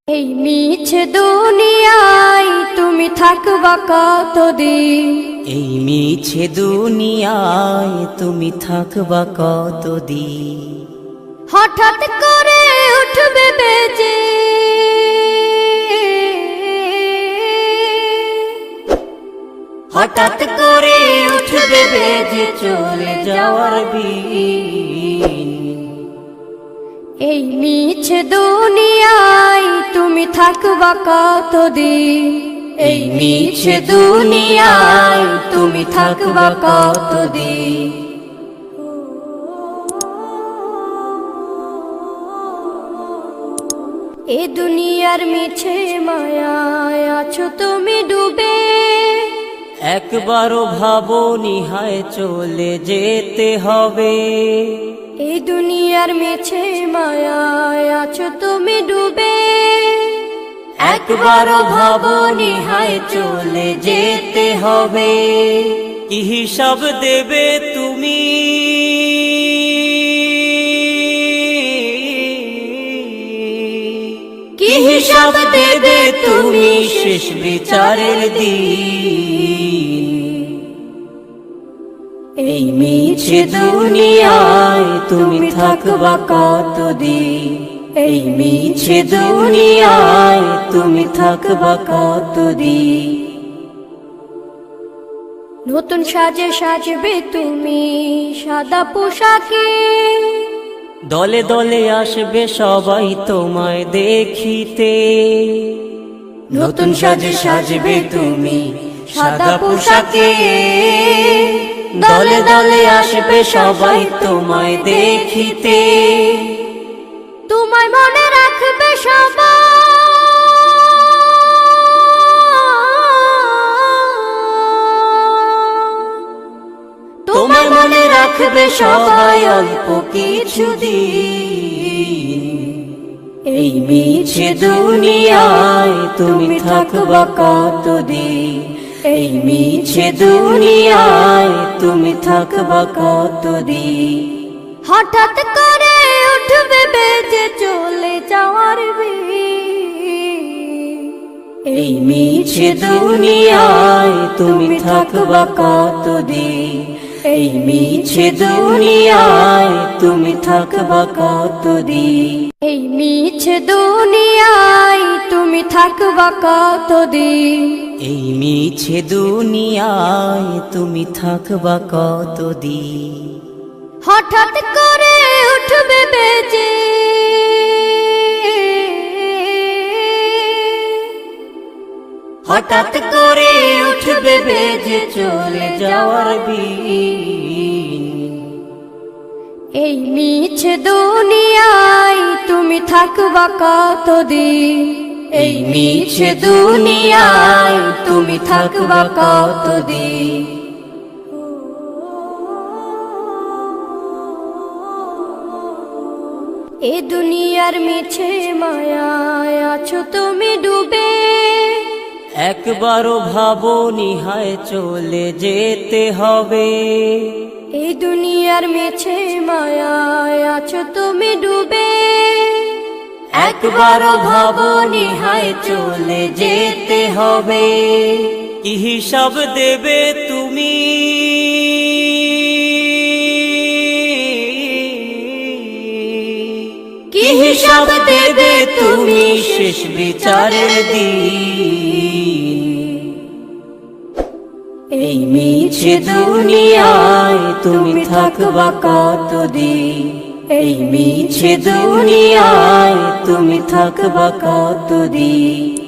এই মিছে দুনিয়ায় তুমি থাকবা কতদিন? এই মিছে দুনিয়ায় তুমি থাকবা কতদিন? হঠাৎ করে উঠবে বেজে হঠাৎ করে উঠবে বেজে চলে যাওয়ার বিন। এই মিছে দুনিয়ায় তুমি থাকবা কতদিন? এই মিছে দুনিয়ায় তুমি থাকবা কতদিন? এ দুনিয়ার মিছে মায়ায় আছো তুমি ডুবে, একবারও ভাবোনি হায় চলে যেতে হবে। এই দুনিয়ার মিছে মায়ায় আছো তুমি ডুবে, একবারও ভাবোনি হায় চলে যেতে হবে। কি হিসাব দেবে তুমি? কি হিসাব দেবে তুমি শেষ বিচারের দিন? এই মিছে দুনিয়ায় তুমি থাকবা কতদিন? এই মিছে দুনিয়ায় তুমি থাকবা কতদিন? নতুন সাজে সাজবে তুমি সাদা পোশাকে, দলে দলে আসবে সবাই তোমায় দেখিতে। নতুন সাজে সাজবে তুমি সাদা পোশাকে, দলে দলে আসবে সবাই তোমায় দেখিতে। তোমায় মনে রাখবে সবাই, তোমায় মনে রাখবে সবাই অল্প কিছুদিন। এই মিছে দুনিয়ায় তুমি থাকবা কতদিন? এই মিছে দুনিয়ায় তুমি থাকবা কতদিন? হঠাৎ করে উঠবে বেজে চলে যাওয়ার বিন। এই মিছে দুনিয়ায় তুমি থাকবা কতদিন? এই মিছে দুনিয়ায় তুমি থাকবা কতদিন? এই মিছে দুনিয়ায় তুমি থাকবা কতদিন? এই মিছে দুনিয়ায় তুমি থাকবা কতদিন? হঠাৎ করে উঠবে বেজে হঠাৎ করে উঠবে বেজে চলে যাওয়ার বিন। এই মিছে দুনিয়ায় তুমি থাকবা কতদিন? এই মিছে দুনিয়ায় তুমি থাকবা কতদিন? এ দুনিয়ার মিছে মায়ায় আছো তুমি ডুবে, একবারও ভাবোনি হায় চলে যেতে হবে। এই দুনিয়ার মিছে মায়ায় আছো তুমি ডুবে, একবারও ভাবোনি হায় চলে যেতে হবে। কি হিসাব দেবে তুমি? কি হিসাব দেবে তুমি শেষ বিচারের দিন? এই মিছে দুনিয়ায় তুমি থাকবা কতদিন? এই মিছে দুনিয়ায় তুমি থাকবা কতদিন?